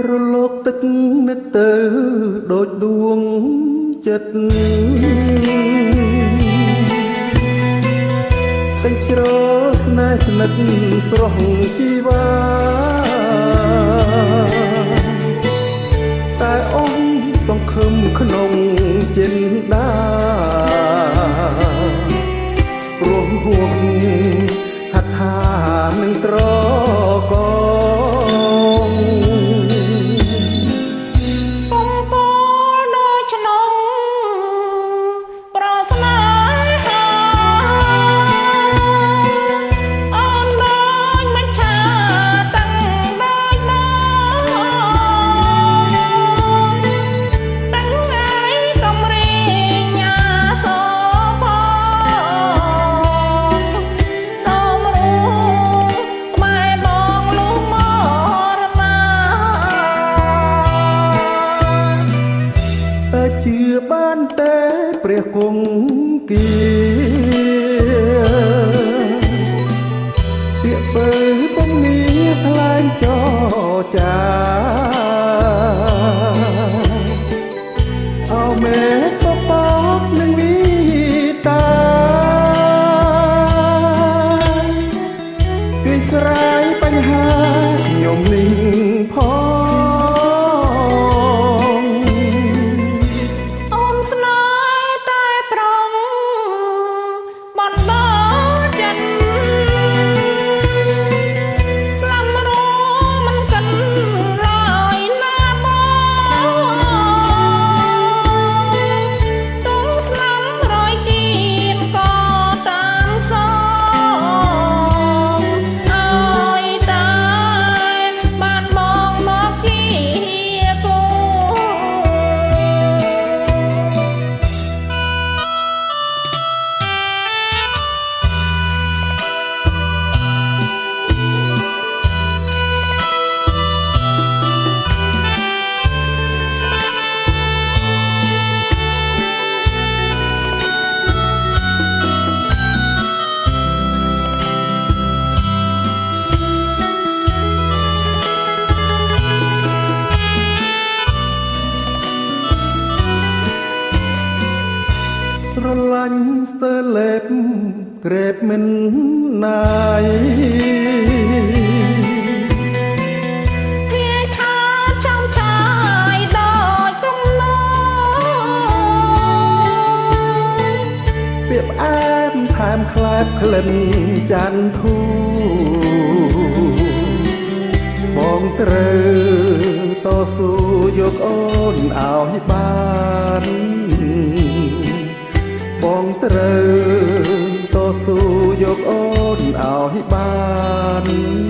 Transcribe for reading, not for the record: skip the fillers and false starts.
រលកទឹកនឹកទៅដូចដួងចិត្តតែជ្រោស្នេហ៍ស្និទ្ធស្រស់ជីវ៉ាតែអូនសង្ឃឹមក្នុងចិន្តាព្រោះហួងហាត់ថានឹងត្រកជឿបានតែព្រះគង់គៀពាក្យពើពុំមានថ្លែងចរចាអោមេបបកនឹងវិតាគឺស្រាយបញ្ហាខ្ញុំនេះផងស្រឡាញ់ស្ទើរលេបក្រេបមិនណាយវាឆាចំឆាយដោយកំណត់ពាក្យផ្អែមថែមក្លែបក្លិនច័ន្ទធូបងត្រូវតស៊ូយកអូនឲ្យបានបងត្រូវតស៊ូយកអូនឲ្យបាន